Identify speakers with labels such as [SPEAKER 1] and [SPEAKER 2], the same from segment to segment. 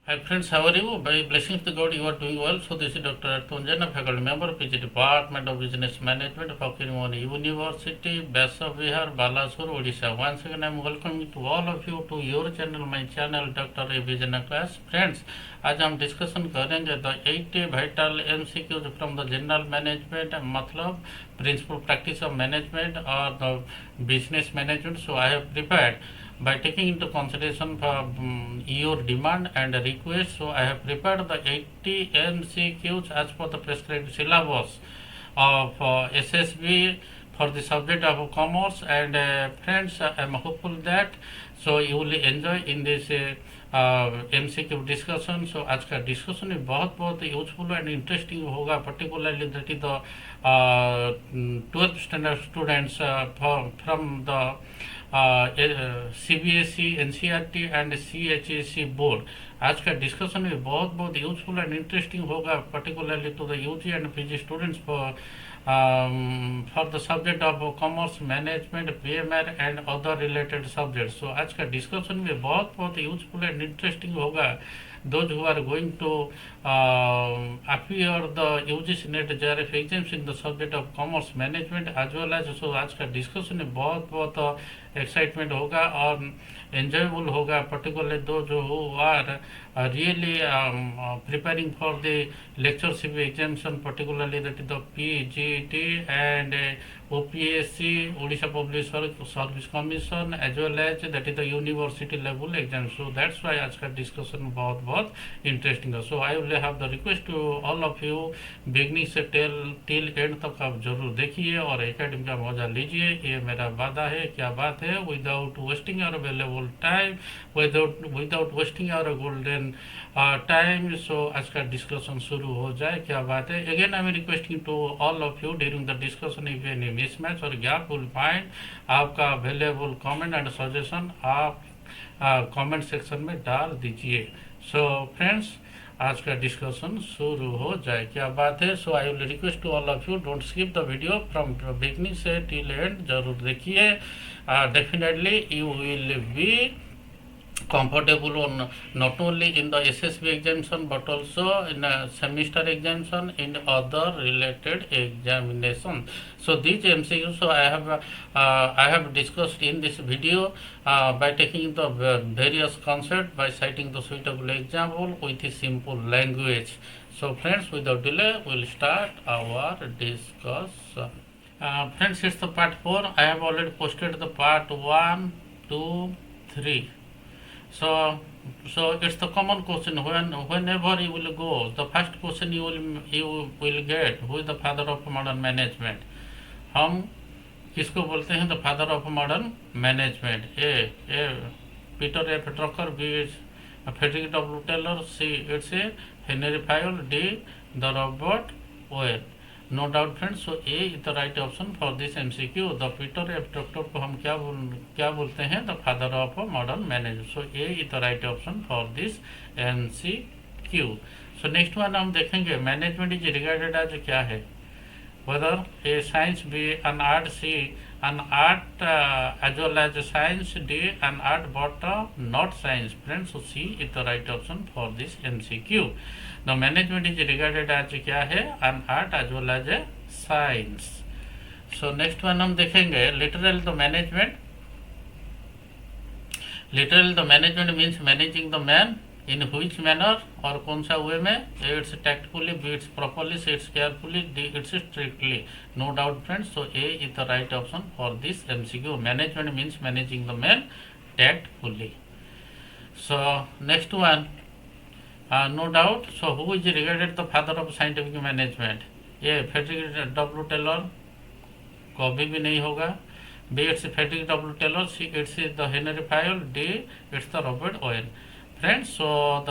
[SPEAKER 1] Hi friends, how are you? By blessings of God, you are doing well. So this is Dr. A B JENA, faculty member, PG Department of Business Management, Fakirimoni University, Basa Bihar, Balasur, Odisha. Once again, I am welcoming to all of you to your channel, my channel, Dr. A B JENA class. Friends, आज हम discussion करेंगे the 80 vital MCQs from the general management मतलब principal practice of management और the business management. So I have prepared by taking into consideration for your demand and request. So I have prepared the 80 MCQs as per the prescribed syllabus of SSB for the subject of commerce. And friends, I am hopeful that so you will enjoy in this MCQ discussion. So आज का discussion भी बहुत useful and interesting होगा, particularly that is the 12th standard students from the CBSE, NCERT and CHEC board. आज का discussion भी बहुत useful and interesting होगा, particularly to the UG and PG students for the subject of commerce management, PMR and other related subject. So आज का discussion भी बहुत useful and interesting होगा. Those who are going to appear the UGC NET JRF exams in the subject of commerce management as well as. so आज का discussion में बहुत excitement होगा और एंजॉयबल होगा, पर्टिकुलरली दो जो are really preparing for the lectureship examination, particularly that is the PGT and OPSC, Odisha Public Service Commission, as well as that is the university level exam. So that's why आज का discussion बहुत interesting है. So I will have the request to all of you, beginning से till end तक आप जरूर देखिए और एकेडमी का मजा लीजिए. ये मेरा वादा है. क्या बात है? Without wasting our available time, without wasting our golden time. So आज का डिस्कशन शुरू हो जाए. क्या बात है? Again I am requesting to all of you during the discussion if any mismatch और गैप विल फाइंड, आपका अवेलेबल कमेंट एंड सजेशन आप कमेंट सेक्शन में डाल दीजिए. सो फ्रेंड्स, आज का डिस्कशन शुरू हो जाए. क्या बात है? So I will request to all of you, don't skip the video from beginning से टिल एंड. जरूर देखिए. Definitely you will be comfortable on not only in the SSB examination but also in a semester examination in other related examination. So these MCQs, so I have discussed in this video by taking the various concepts by citing the suitable example with a simple language. So friends, without delay we'll start our discussion. Friends, it's the part 4. I have already posted the part 1, 2, 3. So it's the common question. Whenever you will go, the first question you will get, who is the father of modern management? हम किसको बोलते हैं the father of modern management? A Peter F Drucker, B Frederick W Taylor, C it's a Henri Fayol, D the Robert Owen. No doubt friends. So A is the right option for this MCQ. The Peter F doctor को हम क्या बोलते हैं? The father of modern management. So A is the right option for this MCQ. So next one हम देखेंगे, management is regarded as क्या है? whether a science, be an art, C an art as well as science, D an art but not science. Friends, so C is the right option for this MCQ. The management is regarded as क्या है? an art as well as a science. So next one हम देखेंगे, literal the management. Literal the management means managing the man. In which manner और कौन सा way में? It's tactfully, B it's properly, C it's carefully, D it's strictly. No doubt friends. So A is the right option for this MCQ. Management means managing the man tactfully. So next one, no doubt. So who is regarded the father of scientific management? A Frederick W Taylor, कभी भी नहीं होगा. B it's Frederick W Taylor, C it's the Henri Fayol, D it's the Robert oval. Friends, so the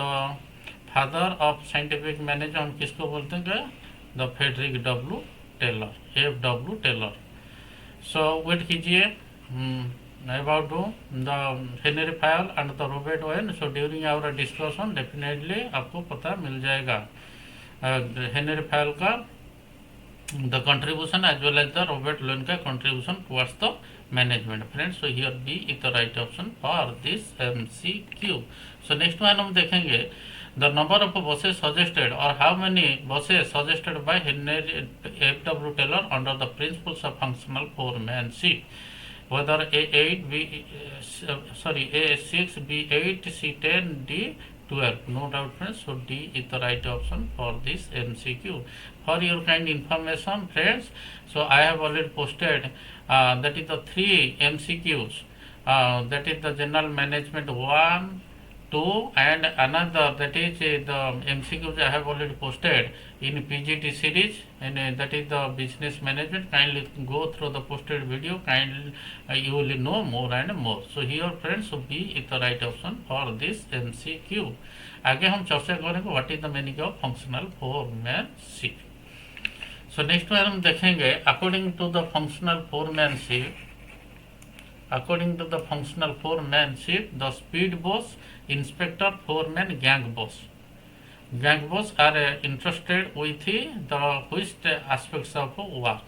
[SPEAKER 1] father of scientific management हम किसको बोलते हैं? The Frederick W Taylor, FW Taylor. So wait कीजिए about the Henri Fayol and the Robert Owen. So during our discussion definitely आपको पता मिल जाएगा Henri Fayol का the contribution as well as the Robert Owen का contribution towards the management. Friends, so here B is the right option for this MCQ. So next one हम देखेंगे, The number of buses suggested, or how many buses suggested by Henry F. W. Taylor under the principles of functional foremanship. Whether A8, A6, B8, C10, D12. No doubt, friends. So D is the right option for this MCQ. For your kind information, friends, so I have already posted that is the three MCQs. That is the general management 1, 2, and another that is the MCQs I have already posted in PGT series, and that is the business management. Kindly go through the posted video, kindly you will know more and more. So here friends, so B is the right option for this MCQ. आगे हम चर्चा करेंगे what is the meaning of functional foremanship. So next में हम देखेंगे according to the functional foremanship. According to the functional foremanship, the speed boss, inspector, foreman, gang boss. Gang boss are interested with the which aspects of work.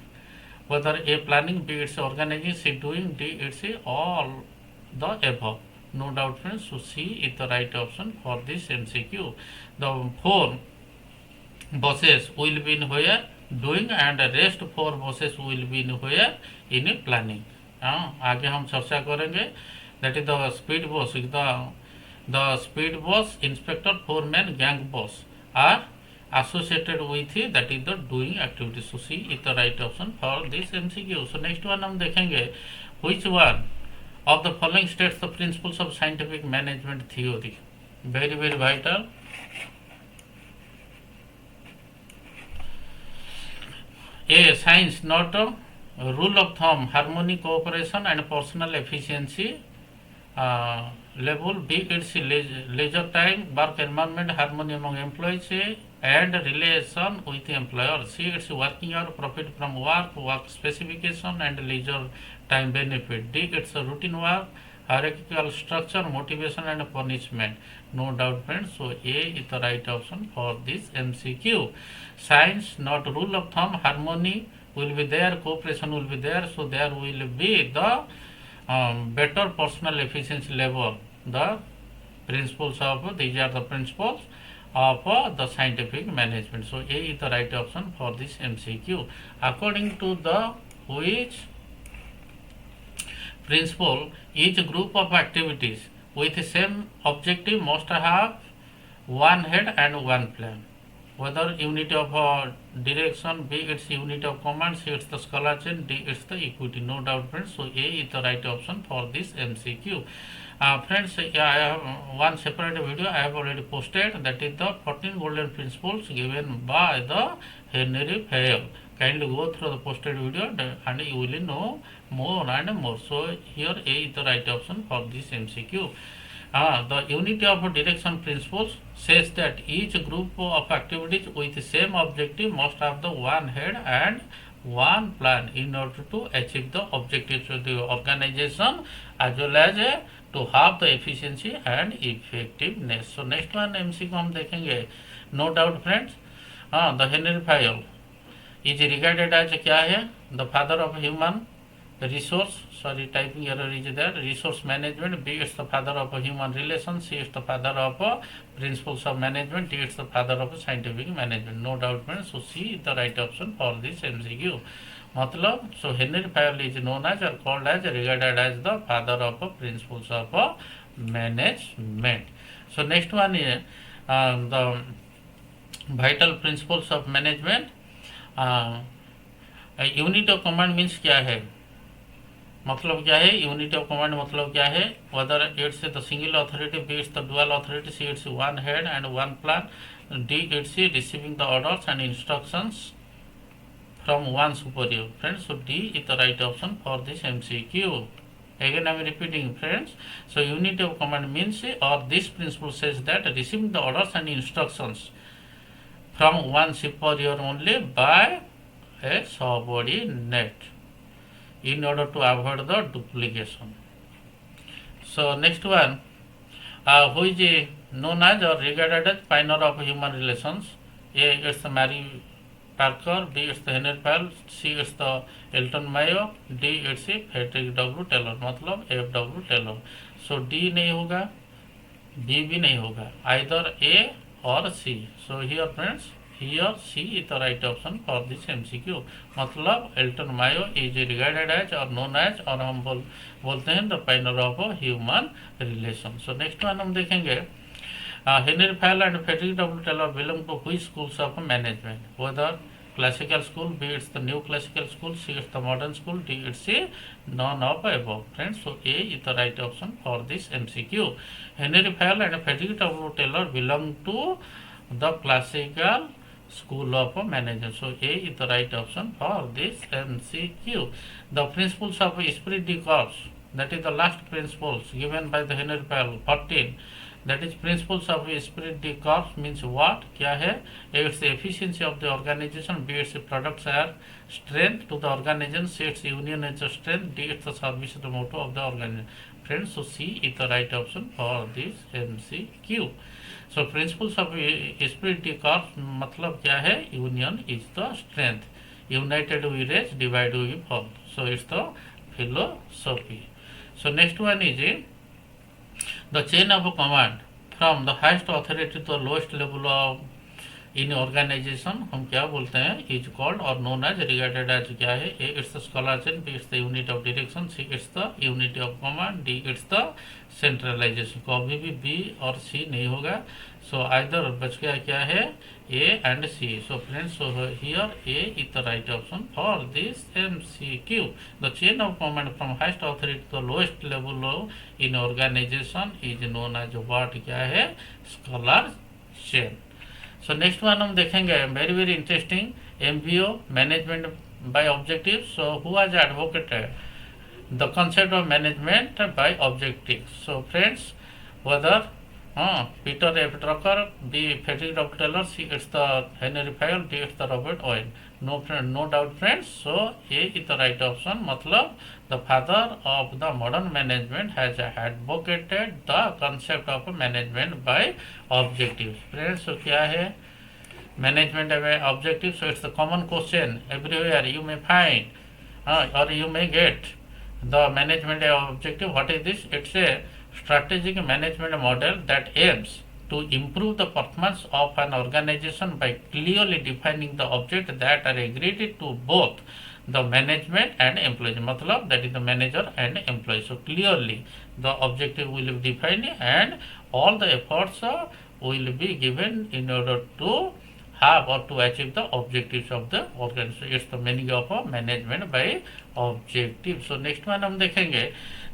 [SPEAKER 1] Whether A planning, B it's organizing, C doing, D it's all the above. No doubt, friends. So C is the right option for this MCQ. The four bosses will be in where doing, and the rest four bosses will be in where in planning. आगे हम चर्चा करेंगे. That is the speed boss, the speed boss, inspector, foreman, gang boss are associated with that is the doing activity. So C is the right option for this MCQ. So next one हम देखेंगे which one of the following states the principles of scientific management theory. Very very vital. A science not rule of thumb, harmony, cooperation and personal efficiency level. B it's leisure time, work environment, harmony among employees and relation with the employer. C it's working hour, profit from work, work specification and leisure time benefit. D it's a routine work, hierarchical structure, motivation and punishment. No doubt, friends. So A is the right option for this MCQ. Science not rule of thumb, harmony will be there, cooperation will be there, so there will be the better personal efficiency level. The principles of these are the principles of the scientific management. So A is the right option for this MCQ. According to the which principle each group of activities with the same objective must have one head and one plan. Whether unit of direction, B it's unit of command, C it's the Scalar chain, D it's the equity. No doubt, friends. So A is the right option for this MCQ. Friends, I have one separate video I have already posted, that is the 14 golden principles given by the Henry Fayol. Kindly go through the posted video and you will know more and more. So here A is the right option for this MCQ. The unity of direction principles says that each group of activities with the same objective must have the one head and one plan in order to achieve the objectives of the organization as well as to have the efficiency and effectiveness. So next one MCQ हम देखेंगे. No doubt, friends. The Henry Fayol is regarded as क्या है? The father of human resource, sorry typing error is there, resource management. B is the father of human relations, C is the father of principles of management, D is the father of scientific management. No doubt, friends. So C is the right option for this MCQ. मतलब so Henry Fayol is known as or called as, regarded as the father of principles of management. So next one is the vital principles of management. Unit of command means क्या है, मतलब क्या है unit of command, मतलब क्या है. whether it's the single authority, B it's the dual authority, C it's one head and one plan, D it's receiving the orders and instructions from one superior. Friends, so D is the right option for this MCQ. Again I am repeating, friends. So unity of command means, or this principle says that receiving the orders and instructions from one superior only by a subordinate in order to avoid the duplication. So next one, who is known as or regarded as pioneer of human relations. A it's the Mary Parker, B it's the Henry Fayol, C it's the Elton Mayo, D it's Frederick W. Taylor, मतलब F. W. Taylor. So D नहीं होगा, B भी नहीं होगा, either A or C. So here friends, here C is the right option for this MCQ. मतलब Elton Mayo is regarded as or known as और हम बोलते हैं the pioneer of human relation. So next one हम देखेंगे Henry Fayol and Frederick W. Taylor belong to which schools of management? Whether classical school, B it's the new classical school, C it's the modern school, D it's a none of above. Friends, so A is the right option for this MCQ. Henry Fayol and Frederick W. Taylor belong to the classical school of management. So A is the right option for this MCQ. The principles of Esprit de Corps, that is the last principles given by the Henry Fayol 14. That is principles of Esprit de Corps means what? क्या है? A it's the efficiency of the organization, B it's the products are strength to the organization, C it's union is the strength, D it's the service the motto of the organization. Friends, so C is the right option for this MCQ. So principles of Esprit de Corps मतलब क्या है? Union is the strength. United we raise, divided we fall. So it's the philosophy. So next one is the chain of command from the highest authority to the lowest level of in organization हम क्या बोलते हैं is called और known as regarded as क्या है A it's the scalar chain B it's the unit of direction C it's the unity of command D it's the centralization. कभी भी B और सी नहीं होगा. सो आइदर बच गया क्या है A and C. So friends, so here A is the right option for this MCQ. The chain of command from highest authority to the lowest level in organisation is known as what क्या है scalar chain. So next one हम देखेंगे very very interesting MBO management by objective. So who has advocated the concept of management by objectives. So friends, whether Peter F. Drucker, B. Frederick W. Taylor, C. it's the Henry Fayol, D. it's the Robert Owen. No doubt friends. So A is the right option. मतलब the father of the modern management has advocated the concept of management by objectives. Friends, so क्या है management by objectives? So it's the common question everywhere you may find or you may get. The management objective, what is this? It's a strategic management model that aims to improve the performance of an organization by clearly defining the objects that are agreed to both the management and employees. मतलब that is the manager and employee. So clearly the objective will be defined and all the efforts will be given in order to have or to achieve the objectives of the organization. It's the meaning of management by objective. So next one हम देखेंगे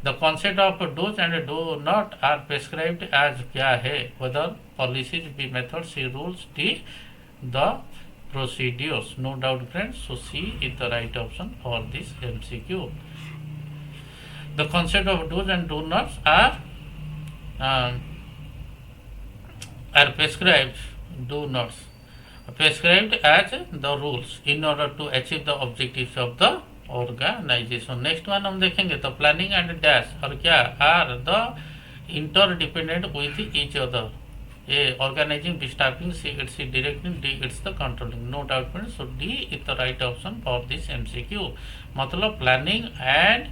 [SPEAKER 1] the concept of do's and do not are prescribed as क्या है whether policies, B methods, C rules, D the procedures. No doubt friends. So C is the right option for this MCQ. The concept of do's and do nots are prescribed as the rules in order to achieve the objectives of the organization. Next one हम देखेंगे तो planning and dash और क्या are the interdependent with each other. A organizing, B staffing, C it's directing, D it's the controlling. No doubt friends. So D is the right option for this MCQ. मतलब planning and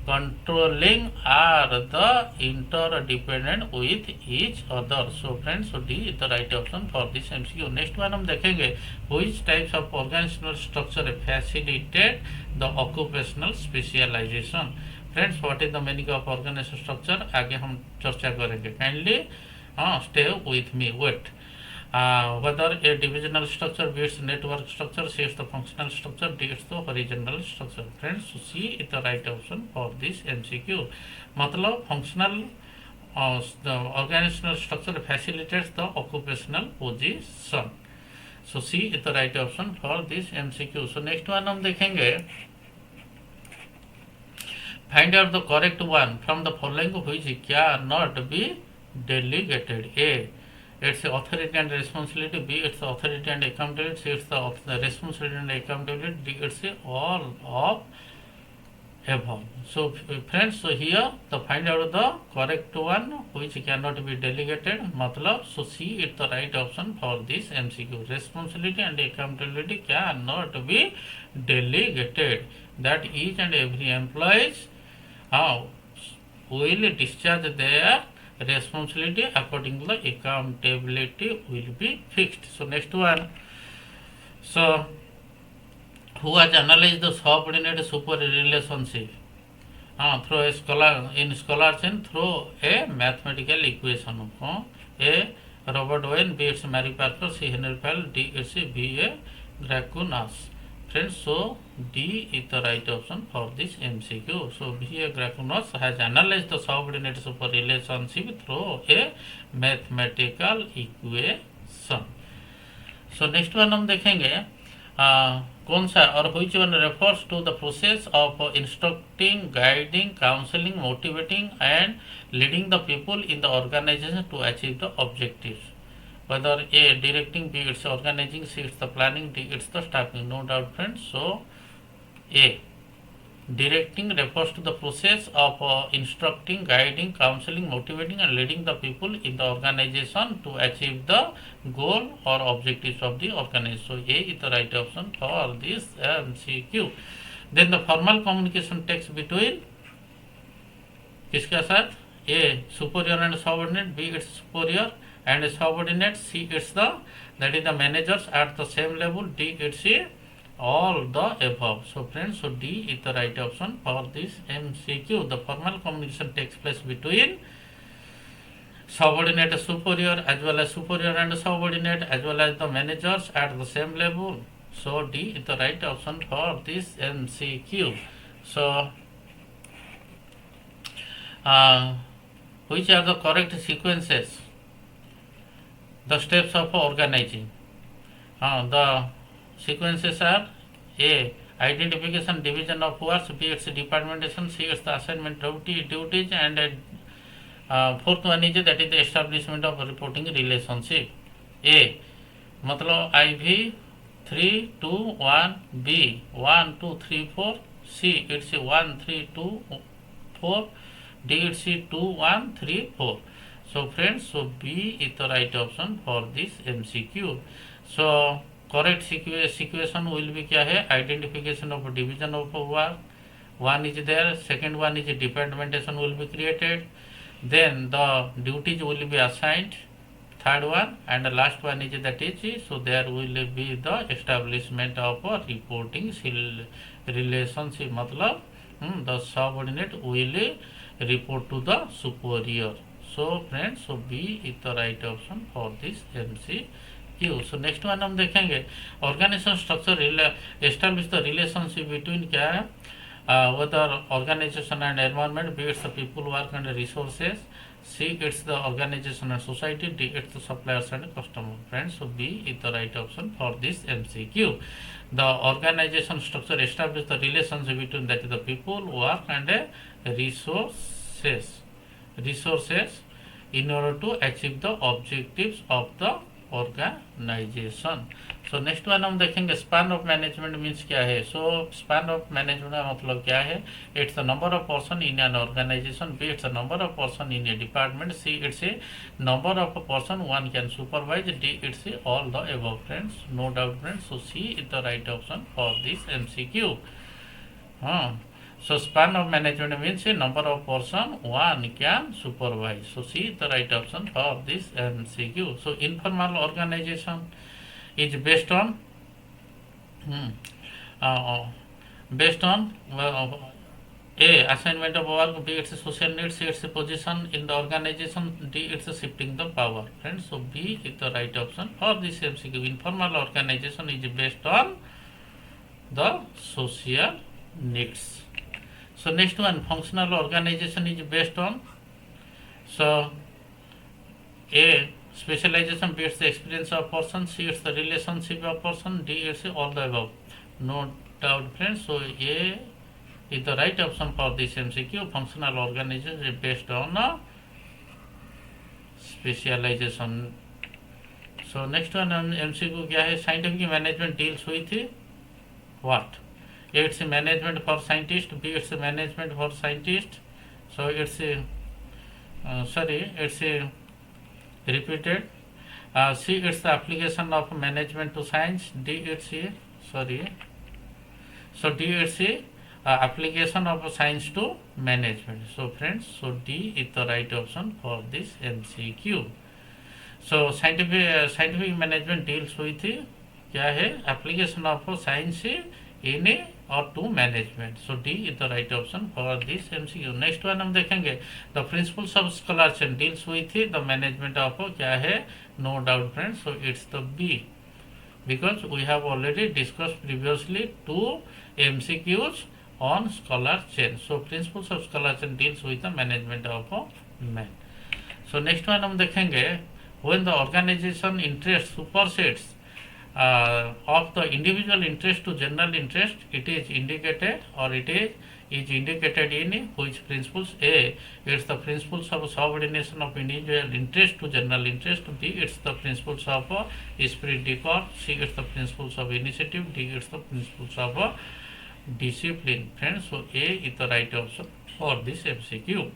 [SPEAKER 1] controlling are the interdependent with each other. So friends, so D is the right option for this MCQ. Next one हम देखेंगे which types of organizational structure facilitate the occupational specialization. Friends, what is the meaning of organizational structure? आगे हम चर्चा करेंगे. Kindly stay with me. Wait. Whether a divisional structure, B it's network structure, C it's the functional structure, D it's the horizontal structure. Friends, so C is the right option for this MCQ. मतलब functional the organizational structure facilitates the occupational position. So C is the right option for this MCQ. So next one हम देखेंगे find out the correct one from the following which cannot be delegated. A it's the authority and responsibility, B it's the authority and accountability, C it's the responsibility and accountability, D it's all of above. So friends, so here the find out the correct one which cannot be delegated. मतलब so C is the right option for this MCQ. Responsibility and accountability cannot be delegated. That each and every employees will discharge their responsibility accordingly accountability will be fixed. So next one, so who has analyzed the subordinate super relationship through a scholar in scholar chain through a mathematical equation. A. Robert Owen, B. It's Mary Parker, C. Henry Powell, D. It's B. A. Gracunas. Friends, so D is the right option for this MCQ. So B. A. Gracunas has analyzed the subordinate super relationship through a mathematical equation. So next one हम देखेंगे कौन सा और which one refers to the process of instructing, guiding, counseling, motivating and leading the people in the organization to achieve the objectives. Whether A. directing, B. it's organizing, C. it's the planning, D. it's the staffing. No doubt friends. So A. Directing refers to the process of instructing, guiding, counseling, motivating and leading the people in the organization to achieve the goal or objectives of the organization. So A is the right option for this MCQ. Then the formal communication takes between किसके साथ? A. Superior and subordinate, B. it's superior and subordinate, C. it's the that is the managers at the same level, D. it's all the above. So friends, so D is the right option for this MCQ. The formal communication takes place between subordinate superior as well as superior and subordinate as well as the managers at the same level. So D is the right option for this MCQ. So which are the correct sequences? The steps of organizing. The sequences are A. Identification, division of works, B. it's departmentation, C. it's the assignment duties and fourth one is that is the establishment of reporting relationship. A. मतलब IV 3 2 1, B 1 2 3 4, C. it's 1 3 2 4, D. it's 2 1 3 4. So friends, so B is the right option for this MCQ. So correct situation will be क्या है? Identification of division of work. One is there. Second one is departmentation will be created. Then the duties will be assigned. Third one and the last one is that is so there will be the establishment of a reporting relationship. मतलब the subordinate will report to the superior. So friends, so B is the right option for this MCQ. So next one हम देखेंगे organization structure establish the relationship between क्या है whether organization and environment, B it's the people, work and resources, C it's the organization and society, D it's the suppliers and customer. Friends, so B is the right option for this MCQ. The organization structure establish the relationship between that is the people, work and resources in order to achieve the objectives of the organization. So next one हम देखेंगे span of management means क्या है. So span of management का मतलब क्या है? It's the number of person in an organization, B it's the number of person in a department, C it's a number of person one can supervise, D it's all the above. Friends, no doubt friends. So C is the right option for this MCQ. So span of management means a number of person one can supervise. So C is the right option for this MCQ. So informal organization is based on A. Assignment of work, B. it's social needs, C. it's a position in the organization, D. it's a shifting the power. Friends, so B is the right option for this MCQ. Informal organization is based on the social needs. So next one, functional organization is based on so A. Specialization, B it's the experience of person, C it's the relationship of person, D it's all the above. No doubt friends. So A is the right option for this MCQ. Functional organization is based on specialization. So next one MCQ क्या है? Scientific management deals with what? A it's management for scientist, B it's management for scientist. So it's it's repeated. C it's the application of management to science, D it's so D it's application of science to management. So friends, so D is the right option for this MCQ. So scientific management deals with क्या है, application of science in or to management. So D is the right option for this MCQ. Next one हम देखेंगे, the principles of scholar chain deals with the management of क्या है, no doubt friends. So it's the B, because we have already discussed previously two MCQs on scholar chain. So principles of scholar chain deals with the management of man. So next one हम देखेंगे, when the organization interest supersedes of the individual interest to general interest, it is indicated, or it is indicated in which principles? A, it's the principles of subordination of individual interest to general interest. B, it's the principles of Esprit de corps. C, it's the principles of initiative. D, it's the principles of discipline. Friends, so A is the right option for this MCQ.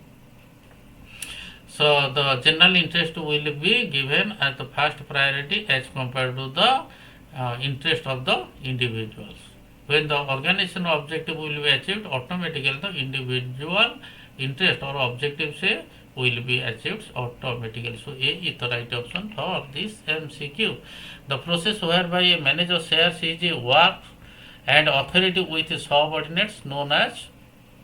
[SPEAKER 1] So the general interest will be given as the first priority as compared to the interest of the individuals. When the organization objective will be achieved, automatically the individual interest or objective say will be achieved automatically. So A is the right option for this MCQ. The process whereby a manager shares his work and authority with subordinates known as,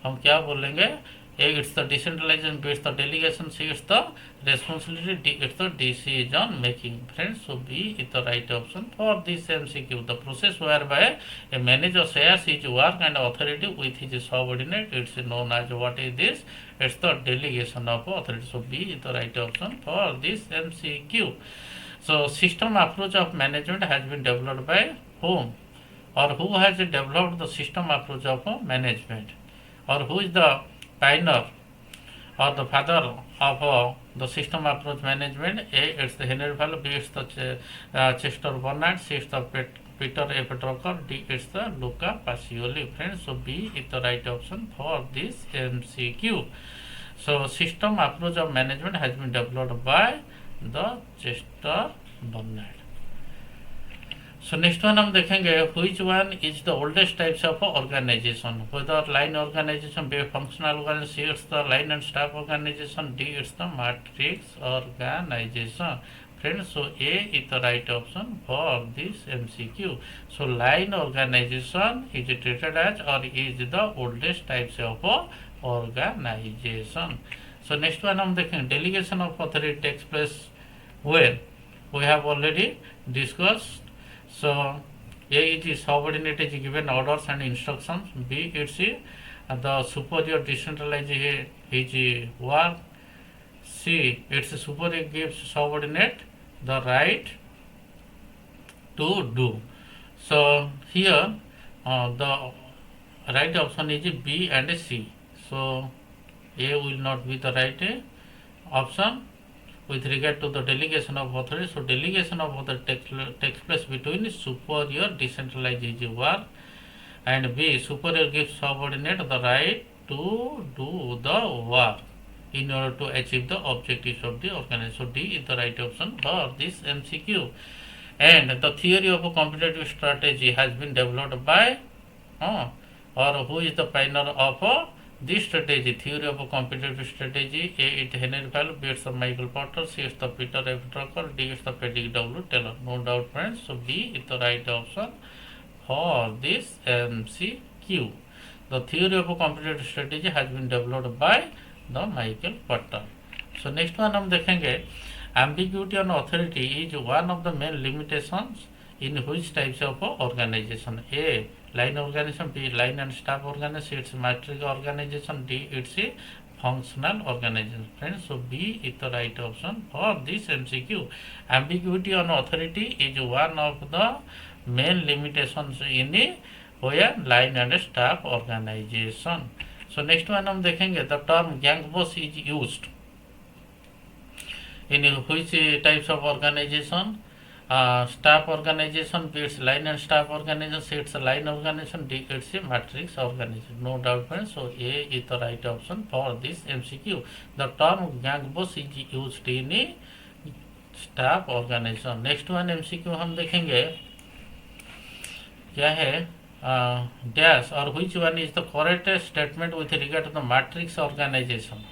[SPEAKER 1] हम क्या बोलेंगे, A, it's the decentralization, B, it's the delegation, C, it's the responsibility, D, it's the decision making. Friends, so B is the right option for this MCQ. The process whereby a manager shares his work and authority with his subordinate, it's known as, what is this? It's the delegation of authority. So B is the right option for this MCQ. So system approach of management has been developed by whom? Or who has developed the system approach of management? Or who is the pioneer or the father of the system approach management? A, it's the Henry Fowler. B, it's the Chester Bernard. C, it's the Peter F. Drucker. D, it's the Luca Pacioli. Friends, so B is the right option for this MCQ. So system approach of management has been developed by the Chester Bernard. So next one हम देखेंगे, which one is the oldest types of organization? Whether line organization, B, functional organization, C, it's the line and staff organization, D, it's the matrix organization. Friends, so A is the right option for this MCQ. So line organization is treated as, or is the oldest types of organization. So next one हम देखेंगे, delegation of authority takes place when? We have already discussed. So A, it is subordinate is given orders and instructions. B, it's the superior decentralized his work. C, it's superior gives subordinate the right to do. So here the right option is B and C. So A will not be the right option with regard to the delegation of authority. So delegation of authority takes place between superior decentralized work, and B, superior gives subordinate the right to do the work in order to achieve the objectives of the organization. So D is the right option for this MCQ. And the theory of a competitive strategy has been developed by or who is the pioneer of this strategy? Theory of a competitive strategy. A, it Henry Fowler. B, it's the Michael Porter. C, it's the Peter F. Drucker. D, it's the Frederick W. Taylor. No doubt, friends. So B is the right option for this MCQ. The theory of a competitive strategy has been developed by the Michael Porter. So next one हम देखेंगे, ambiguity on authority is one of the main limitations in which types of organization? A, line organization. B, line and staff organization. It's matrix organization. D, it's a functional organization. Friends, so B is the right option for this MCQ. Ambiguity on authority is one of the main limitations in where line and staff organization. So next one हम देखेंगे, the term gang boss is used in which types of organization? Staff organization. B, it's line and staff organization. C, it's a line organization. D, it's a matrix organization. No doubt, friends. So A is the right option for this MCQ. The term gang boss is used in a staff organization. Next one MCQ हम देखेंगे क्या है, dash or which one is the correct statement with regard to the matrix organization.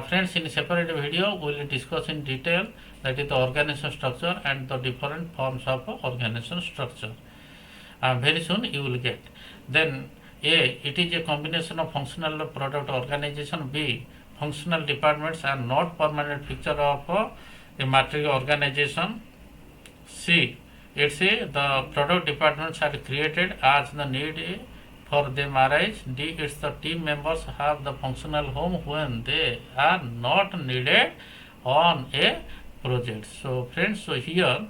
[SPEAKER 1] Friends, in separate video we will discuss in detail that is the organization structure and the different forms of organization structure. Very soon you will get. Then A, it is a combination of functional product organization. B, functional departments are not permanent feature of a matrix organization. C, it's a the product departments are created as the need for them arise. D, it's the team members have the functional home when they are not needed on a project. So friends, so here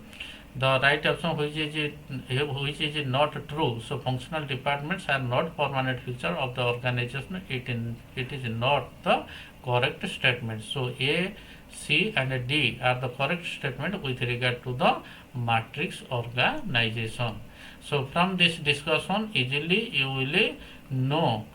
[SPEAKER 1] the right option which is not true. So functional departments are not permanent feature of the organization. It is not the correct statement. So A, C and D are the correct statement with regard to the matrix organization. So from this discussion easily you will know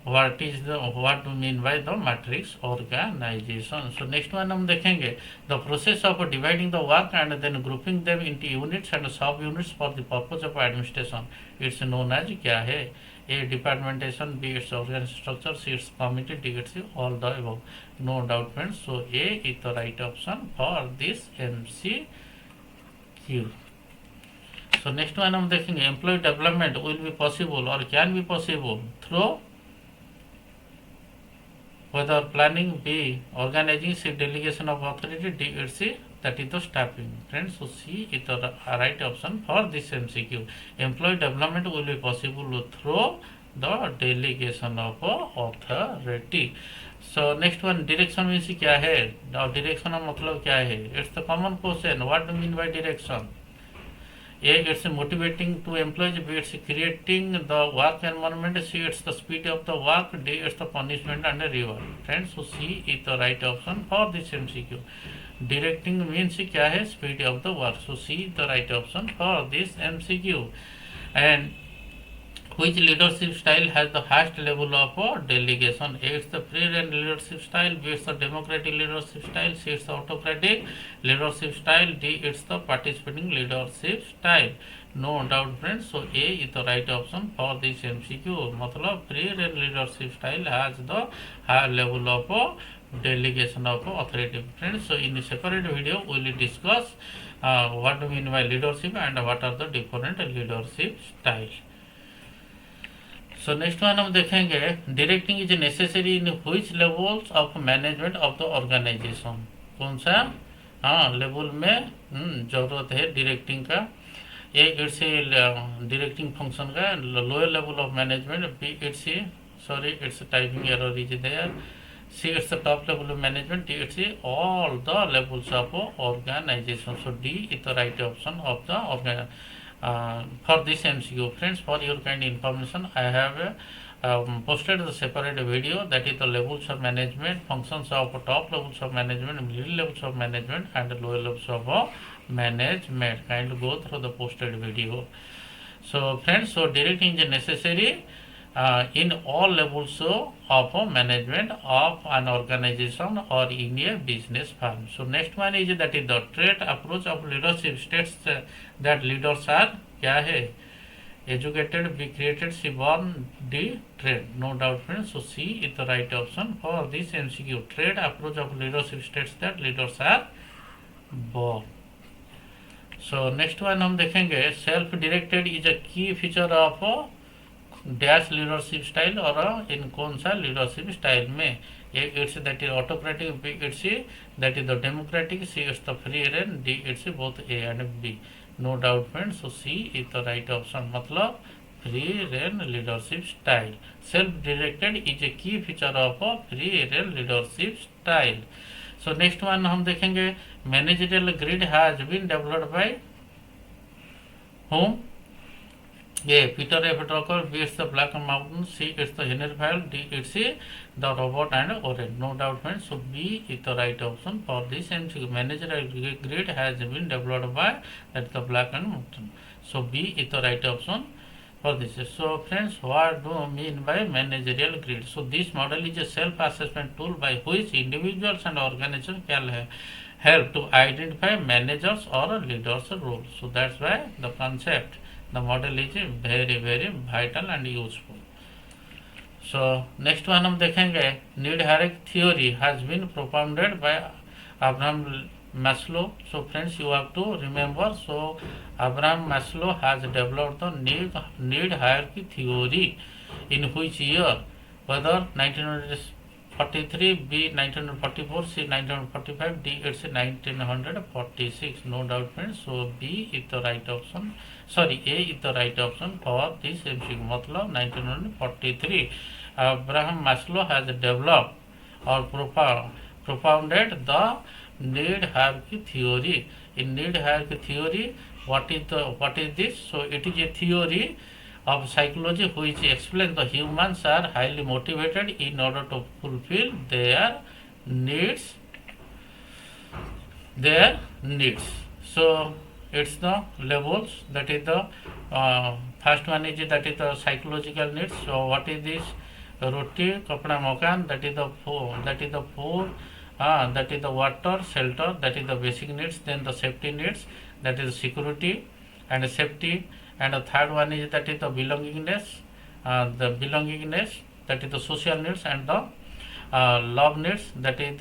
[SPEAKER 1] what do mean by the matrix organization. So next one हम देखेंगे the process of dividing the work and then grouping them into units and sub units for the purpose of administration. It's known as क्या है? A, departmentation. B, its organization structure. C, its committee. D, it's all the above. No doubt friends. So A is the right option for this MCQ. So next one हम देखेंगे employee development will be possible or can be possible through whether planning. B, organizing. C, delegation of authority. D, it's that is the staffing. Friends, so C is the right option for this MCQ. Employee development will be possible through the delegation of authority. So next one direction means क्या है? Direction का मतलब क्या है? It's the common question. What do you mean by direction? A, it's motivating to employees. B, it's creating the work environment. C, it's the speed of the work. D, it's the punishment and the reward. Friends, so C is the right option for this MCQ. Directing means क्या है? Speed of the work. So C is the right option for this MCQ. And which leadership style has the highest level of delegation? A, it's the free rein leadership style. B, it's the democratic leadership style. C, it's the autocratic leadership style. D, it's the participating leadership style. No doubt friends. So A is the right option for this MCQ. मतलब free rein leadership style has the higher level of delegation of authority. Friends, so in a separate video we will discuss what do we mean by leadership and what are the different leadership styles. So next one हम देखेंगे directing is necessary in which levels of management of the organization. कौन सा level में जरूरत है directing का? A, it's directing function का lower level of management. B, it's typing error is there. C, it's the top level of management. D, it's all the levels of organization. So D is the right option of the for this MCQ. Friends, for your kind information, I have posted the separate video that is the levels of management, functions of top levels of management, middle levels of management and lower levels of management. Kindly go through the posted video. So friends, so directing is necessary in all levels of management of an organization or in a business firm. So next one is that is the trait approach of leadership states that leaders are क्या है? Educated, be created, C, born, D, trained. No doubt friends. So C is the right option for this MCQ. Trait approach of leadership states that leaders are born. So next one हम देखेंगे self directed is a key feature of dash leadership style और इन कौन सा leadership style में? A, it's that is autocratic. B, it's that is the democratic. C, it's the free rein. D, it's both A and B. No doubt friends. So C is the right option. मतलब free rein leadership style. Self directed is a key feature of free rein leadership style. So next one हम देखेंगे managerial grid has been developed by home? A, Peter F. Drucker. B, it's the Black Mountain. C, it's the Hennerfeld. D, it's the robot and Oren. No doubt friends. So B is the right option for this MCQ. Managerial grid has been developed by that's the Black and Mountain. So B is the right option for this. So friends, what do I mean by managerial grid? So this model is a self-assessment tool by which individuals and organizations can help to identify managers or leaders roles. So that's why the concept the model is very very vital and useful. So next one हम देखेंगे need hierarchy theory has been propounded by Abraham Maslow. So friends, you have to remember, so Abraham Maslow has developed the need hierarchy theory. In which year? Whether 1943, B 1944, C 1945, D it's 1946. No doubt friends, so B is the right option, sorry, A is the right option for this MCQ. मतलब 1943 Abraham Maslow has developed or propounded the need hierarchy theory. In need hierarchy theory, what is this? So it is a theory of psychology which explains the humans are highly motivated in order to fulfill their needs. So it's the levels, that is the first one is that is the psychological needs. So what is this? Roti, kapda, makan, that is the food, that is the water, shelter, that is the basic needs. Then the safety needs, that is security and safety. And the third one is that is the belongingness, that is the social needs. And the love needs, that is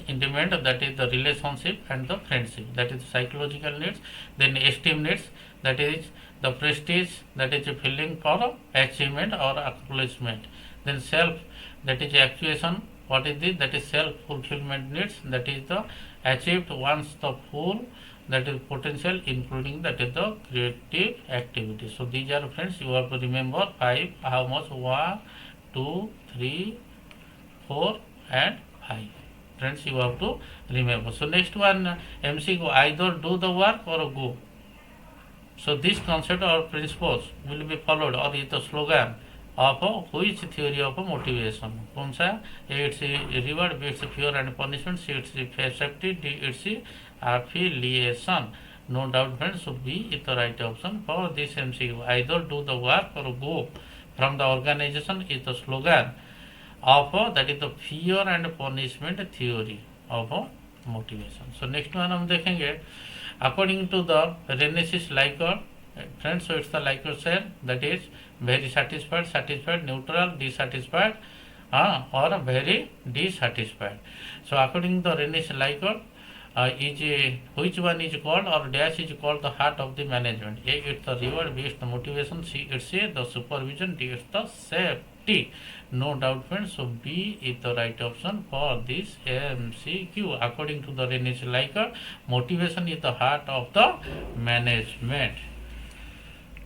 [SPEAKER 1] intimate, that is the relationship and the friendship, that is the psychological needs. Then esteem needs, that is the prestige, that is a feeling for achievement or accomplishment. Then self, that is actuation. What is this? That is self fulfillment needs, that is the achieved once the full, that is potential, including that is the creative activity. So these are friends, you have to remember 5. How much? 1, 2, 3, 4 and 5. Friends, you have to remember. So next one, MCQ, either do the work or go. So this concept or principles will be followed, or is the slogan of which theory of motivation? कौन सा? A it's reward, B it's fear and punishment, C it's safety, D it's affiliation. No doubt friends, so B is the right option for this MCQ. Either do the work or go from the organization is the slogan of that is the fear and punishment theory of motivation. So next one हम देखेंगे, according to the Renes's Likert, friends, so it's the Likert cell, that is very satisfied, neutral, dissatisfied, or very dissatisfied. So according to the Renes Likert, which one is called, or dash is called the heart of the management? A it's the reward, B it's the motivation, C it's the supervision, D it's the safety. No doubt friends, so B is the right option for this MCQ. According to the Renes Likert, motivation is the heart of the management.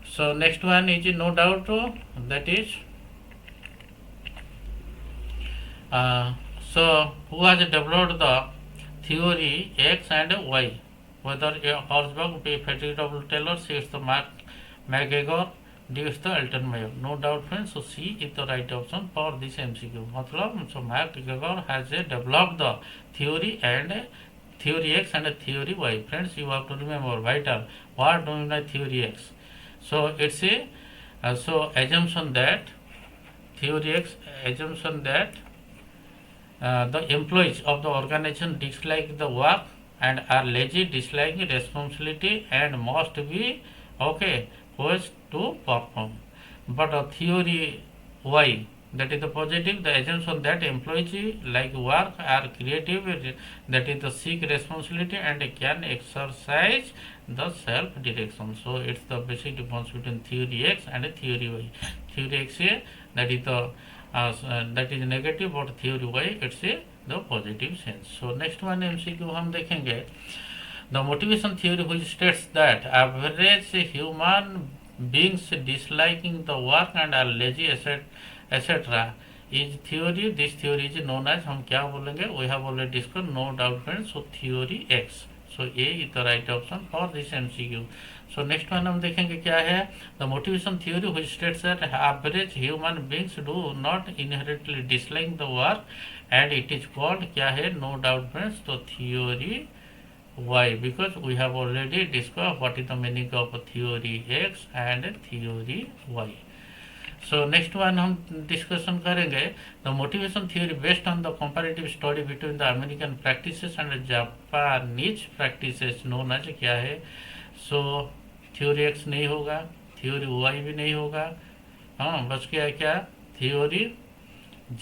[SPEAKER 1] So next one is no doubt, that is so who has developed the theory X and Y? Whether a Horsburgh, B Fatigable Taylor, C is the McGregor, D is the Elton Mayo. No doubt friends, so C is the right option for this MCQ. मतलब so McGregor has developed the theory and theory X and theory Y. Friends, you have to remember vital. What do you mean theory X? So it's a so assumption that theory X, assumption that the employees of the organization dislike the work and are lazy, dislike responsibility, and must be forced to perform. But theory Y, that is the positive, the assumption that employees like work, are creative, that is the seek responsibility and can exercise the self-direction. So it's the basic difference between theory X and theory Y. Theory X that is the that is negative, but theory Y it's the positive sense. So next one MCQ हम देखेंगे, the motivation theory which states that average human beings disliking the work and are lazy etc. is theory. This theory is known as, हम क्या बोलेंगे, we have already discussed, no doubt friends. So theory X. So A is the right option for this MCQ. So next one हम देखेंगे क्या है, the motivation theory which states that average human beings do not inherently dislike the work and it is called क्या है, no doubt friends. So theory Y, because we have already discussed what is the meaning of theory X and theory Y. So next one हम discussion करेंगे, the motivation theory based on the comparative study between the American practices and Japanese practices known as क्या है. So theory x नहीं होगा, theory Y भी नहीं होगा, हाँ बस क्या है, क्या थ्योरी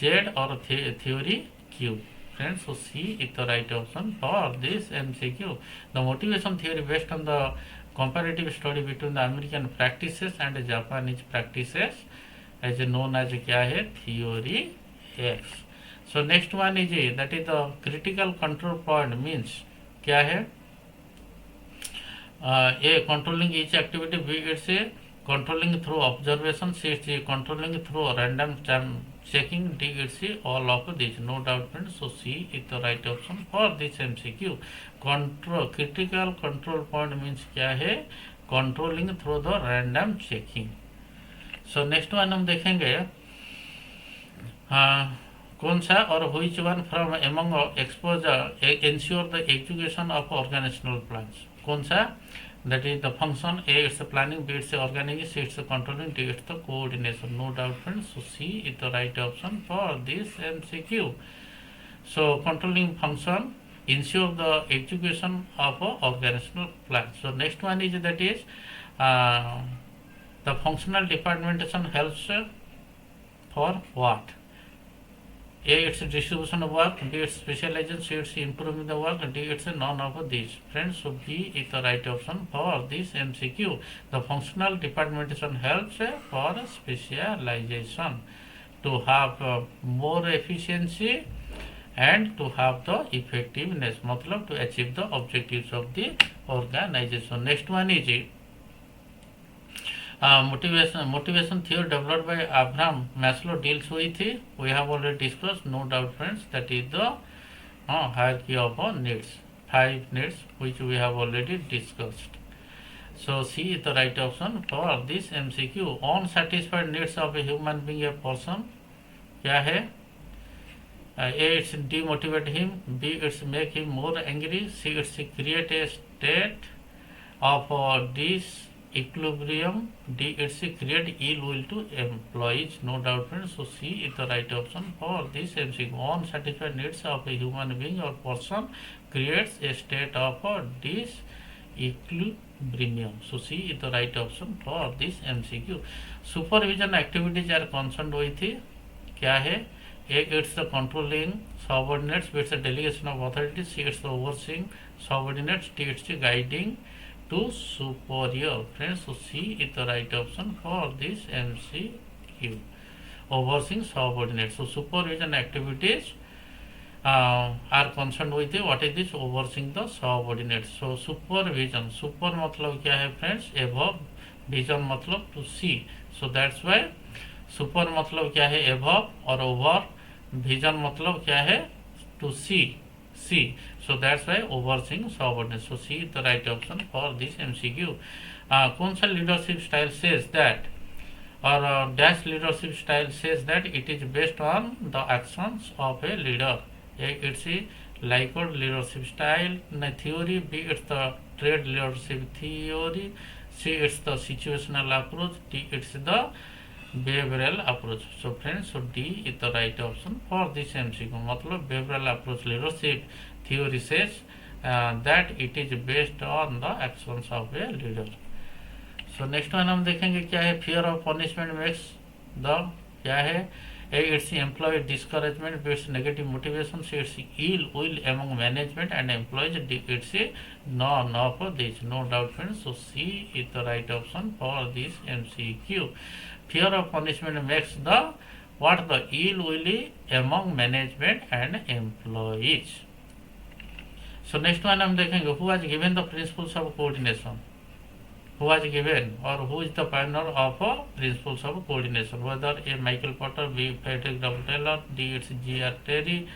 [SPEAKER 1] जेड और theory Q. Friends, so C is the right option for this MCQ. The motivation theory based on the comparative study between the American practices and Japanese practices as known as क्या है theory X. So next one is that is the critical control point means क्या है, A. Controlling each activity, B. It's a controlling through observation, C. It's a controlling through random checking, D. It's a all of these. No doubt, friends. So C is the right option for this MCQ. Critical control point means क्या है, controlling through the random checking. So next one हम देखेंगे, कौन सा और which one from among exposure ensure the execution of organizational plans. कौन सा, that is the function. A it's the planning, B it's the organizing, C it's the controlling, D it's the coordination. No doubt, friends. So C is the right option for this MCQ. So controlling function ensure the execution of organizational plan. So next one is that is the functional departmentation helps for what. A it's distribution of work, B it's specialization, C it's improving the work, D it's none of these. Friends, so B is the right option for this MCQ. The functional departmentation helps for specialization to have more efficiency and to have the effectiveness, मतलब to achieve the objectives of the organization. Next one is motivation theory developed by Abraham Maslow deals with, we have already discussed, no doubt, friends, that is the hierarchy of needs, 5 needs which we have already discussed. So C is the right option for this MCQ. Unsatisfied needs of a human being, a person, क्या है, A it's demotivate him, B it's make him more angry, C it's create a state of disequilibrium, D it's create ill will to employees. No doubt, friends. So C is the right option for this MCQ. Unsatisfied needs of a human being or person creates a state of disequilibrium. So C is the right option for this MCQ. Supervision activities are concerned with क्या है, A it's the controlling subordinates, B it's the delegation of authority, C it's the overseeing subordinates, D it's the guiding to superior. Friends, so C is the right option for this MCQ. Overseeing subordinates. So supervision activities are concerned with what is this, overseeing the subordinates. So supervision, super मतलब क्या है friends, above, vision मतलब to see. So that's why super मतलब क्या है, above, और over vision मतलब क्या है, to see. So that's why overseeing subordinates. So C is the right option for this MCQ. कौन सा leadership style says that, or dash leadership style says that it is based on the actions of a leader. A it's a Likert leadership style theory, B it's the trade leadership theory, C it's the situational approach, D it's the behavioral approach. So friends, so D is the right option for this MCQ. मतलब behavioral approach leadership theory says that it is based on the actions of a leader. So next one हम देखेंगे क्या है, fear of punishment makes the क्या है, A it's employee discouragement, B it's negative motivation, C it's ill will among management and employees, D it's none of this. No doubt, friends. So C is the right option for this MCQ. Fear of punishment makes the what, the ill will among management and employees. So next one हम देखेंगे, who has given the principles of coordination. Who has given or who is the pioneer of principles of coordination? Whether A. Michael Porter, B. Frederick W. Taylor, D. it's G.R. Terry,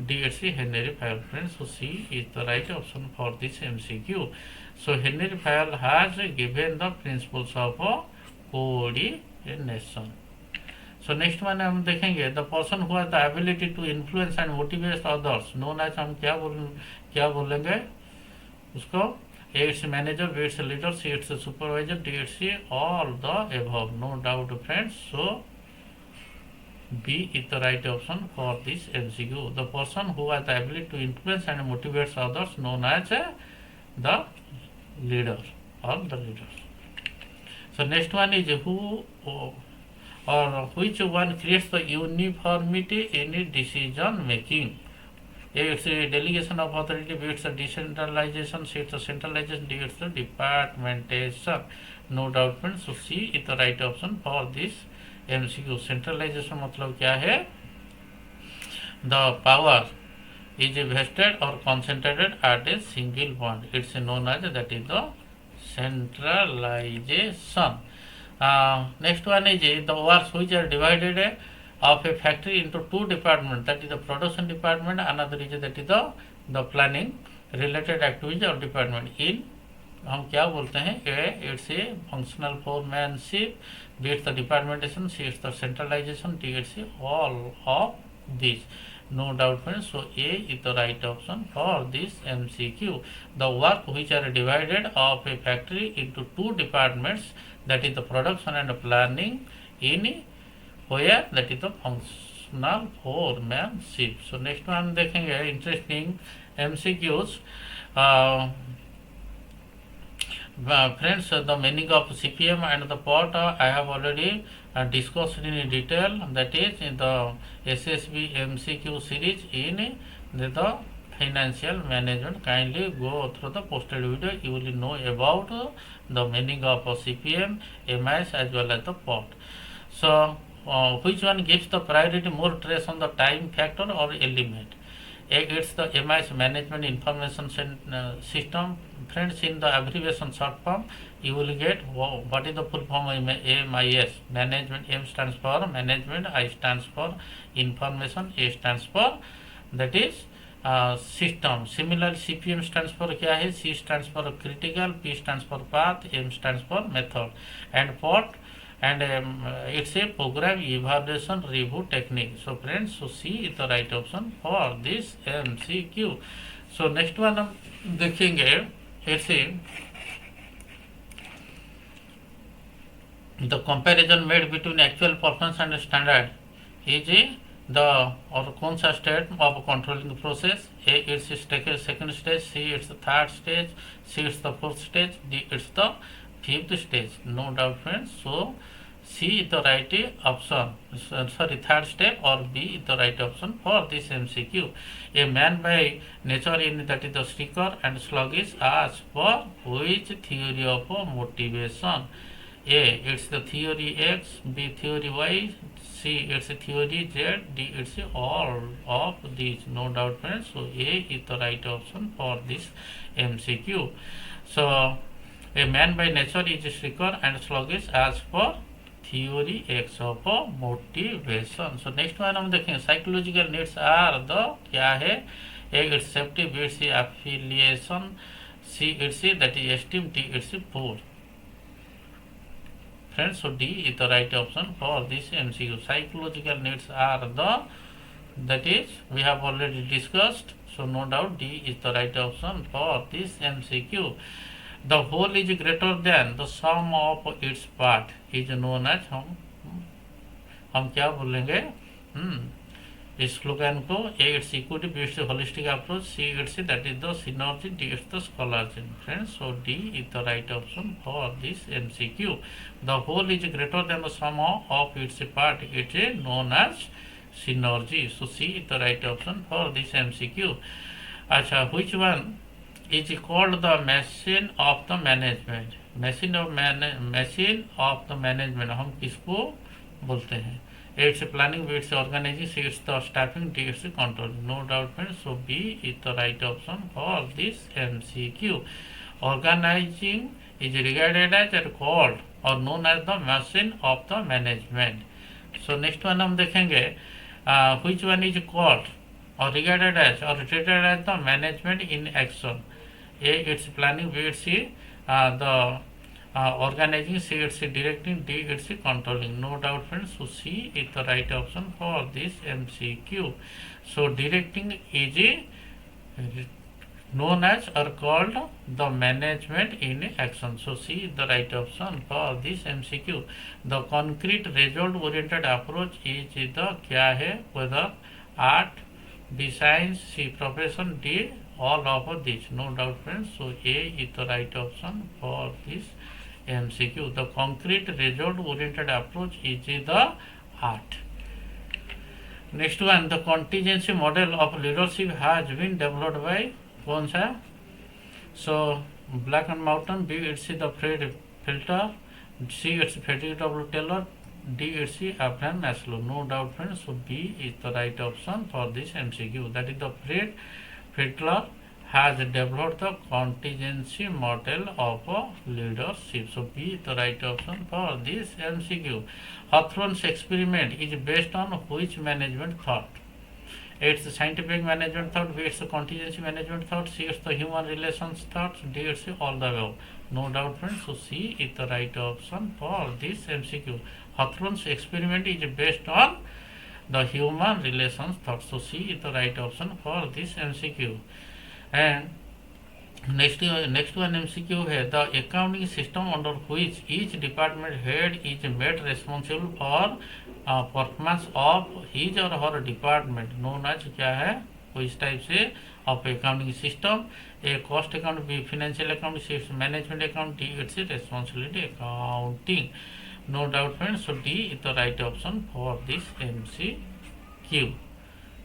[SPEAKER 1] D. it's Henry Fayol. Friends, so C is the right option for this MCQ. So Henry Fayol has given the principles of coordination. So next one हम देखेंगे, the person who has the ability to influence and motivate others, known as, हम क्या बोलेंगे उसको, A it's manager, B it's leader, C it's supervisor, D it's all the above. No doubt, friends. So B is the right option for this MCQ. The person who has the ability to influence and motivate others, known as the leader or the leaders. So next one is who or which one creates the uniformity in decision making. A, it's a delegation of authority, B, it's a decentralization, C, it's a centralization, D, it's a departmentation. No doubt friends. So C is the right option for this MCQ. Centralization मतलब क्या है? The power is vested or concentrated at a single point. It's known as that is the centralization. Next one is the works which are divided of a factory into two departments, that is the production department, another is that is the planning related activity or department. In हम क्या बोलते हैं? A, it's a functional foremanship, B, it's the departmentation, C, it's the centralization, D, it's all of these. No doubt friends. So A is the right option for this MCQ. The work which are divided of a factory into two departments, that is the production and planning, in where that is the functional foremanship. So next one देखेंगे interesting MCQs. Friends, the meaning of CPM and the POT I have already discussed in detail. That is in the SSB MCQ series in the financial management. Kindly go through the posted video. You will know about the meaning of CPM, MIS as well as the POT. So which one gives the priority more trace on the time factor or element? It's the MIS management information system. Friends, in the abbreviation short form you will get what is the full form of MIS. Management, M stands for management, I stands for information, A stands for that is system. Similarly CPM stands for क्या है? C stands for critical, P stands for path, M stands for method, and POT and it's a program evaluation review technique. So friends, so C is the right option for this MCQ. So next one हम देखेंगे ऐसे the comparison made between actual performance and standard is the or कौन सा state of controlling process. A, it's second stage, C, it's the third stage, C, it's the fourth stage, D, it's the fifth stage. No doubt friends. So C is the right option, third step, or B is the right option for this MCQ. A man by nature in that is the seeker and sluggish asks for which theory of motivation? A, it's the theory X, B, theory Y, C, it's a theory Z, D, it's all of these. No doubt friends. So A is the right option for this MCQ. So a man by nature is a seeker and sluggish asks for theory X of motivation. So next one हम देखेंगे psychological needs are the क्या है? A, it's safety, B, it's affiliation, C, it's that is esteem, D, it's food. Friends, so D is the right option for this MCQ. Psychological needs are the, that is we have already discussed. So no doubt D is the right option for this MCQ. The whole is greater than the sum of its part is known as हम क्या बोलेंगे? इस slogan को A, it's equity, B, it's holistic approach, C, it's that is the synergy, D, it's the scholarship. Friends, so D is the right option for this MCQ. The whole is greater than the sum of its part, it is known as synergy. So C is the right option for this MCQ. अच्छा, which one is called the machine of the management? machine of the management हम किसको बोलते हैं? It's planning, B, it's organizing, C, it's the staffing, D, it's controlling. No doubt friends. So B is the right option for this MCQ. Organizing is regarded as or called or known as the machine of the management. So next one हम देखेंगे which one is called or regarded as or treated as the management in action. A, it's planning, B, it's the organizing, C, it's directing, D, it's controlling. No doubt friends. So C is the right option for this MCQ. So directing is known as or called the management in action. So C is the right option for this MCQ. The concrete result oriented approach is the क्या है? Whether art, B, science, C, profession, D, all of these. No doubt friends. So A is the right option for this MCQ. The concrete result oriented approach is the art. Next one, the contingency model of leadership has been developed by कौन सा? So Black and Mountain, B it's the Fred filter, C it's Frederick W. Taylor, D it's Abraham Maslow. No doubt friends, so B is the right option for this MCQ. That is the Fred Fiedler has developed the contingency model of leadership. So B is the right option for this MCQ. Hawthorne's experiment is based on which management thought? It's the scientific management thought, B it's the contingency management thought, C it's the human relations thought, D it's all the above. No doubt friends, so C is the right option for this MCQ. Hawthorne's experiment is based on the human relations thought, so C is the right option for this MCQ. And next one MCQ है, the accounting system under which each department head is made responsible for performance of his or her department known as क्या है, इस type से of accounting system. A cost account, B financial account, C management account, D it's responsibility accounting. No doubt friends, so D is the right option for this MCQ.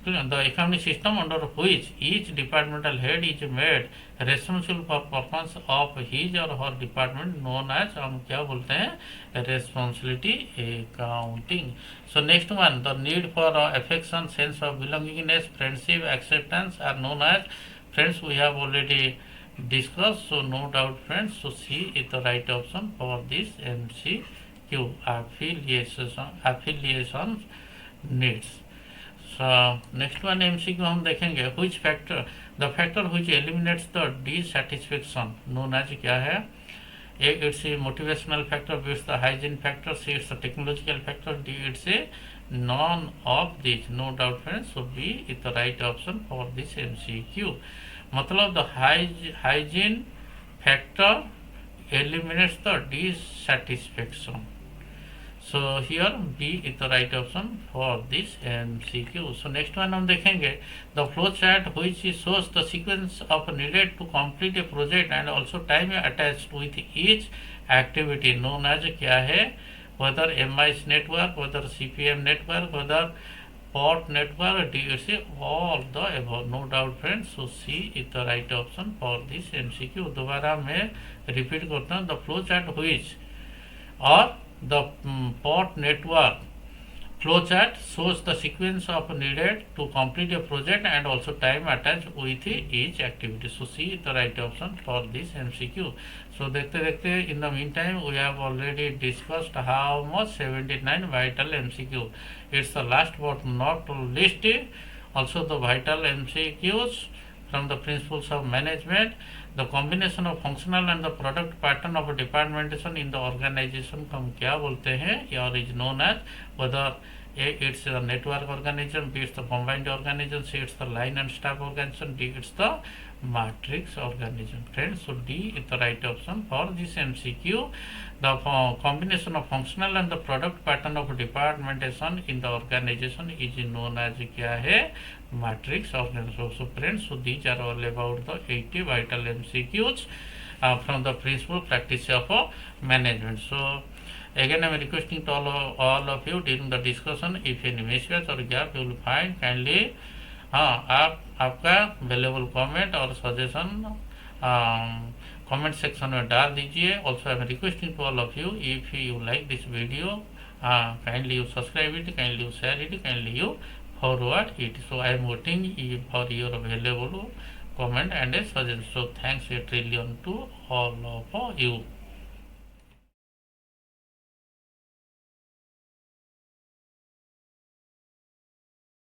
[SPEAKER 1] The accounting system under which each departmental head is made responsible for performance of his or her department known as हम क्या बोलते हैं, responsibility accounting. So next one, the need for affection, sense of belongingness, friendship, acceptance are known as friends. We have already discussed, so no doubt friends, so C is the right option for this MCQ. Affiliation needs. So next one MCQ हम देखेंगे, which factor, the factor which eliminates the dissatisfaction known as क्या है? A it's a motivational factor, B it's the hygiene factor, C it's the technological factor, D it's a none of these. No doubt friends, so B is the right option for this MCQ. मतलब the hygiene factor eliminates the dissatisfaction. So here B is the right option for this MCQ. So next one हम देखेंगे, the flow chart which shows the sequence of needed to complete a project and also time attached with each activity known as क्या है, whether MIS network, whether CPM network, whether port network, D it's all the above. No doubt friends, so C is the right option for this MCQ. दोबारा मैं repeat करता हूँ, the flow chart which or the port network flowchart shows the sequence of needed to complete a project and also time attached with each activity. So C is the right option for this MCQ. So देखते देखते in the meantime we have already discussed how much 79 vital MCQ. It's the last but not least also the vital MCQs from the principles of management. The combination of functional and the product pattern of departmentation in the organization को हम क्या बोलते हैं, or is known as whether A it's the network organization, B it's the combined organization, C it's the line and staff organization, D it's the matrix organization. Friends, so D is the right option for this MCQ. The combination of functional and the product pattern of departmentation in the organization is known as क्या है, matrix organization. So friends, so these are all about the 80 vital MCQs from the principle practice of management. So again I am requesting to all of you during the discussion, if any mismatch or gap you will find, kindly आप आपका valuable comment और suggestion comment section में डाल दीजिए. Also I am requesting to all of you, if you like this video, kindly you subscribe it, kindly you share it, kindly you forward it. So I am waiting for your valuable comment and a suggestion. So thanks a trillion to all of you.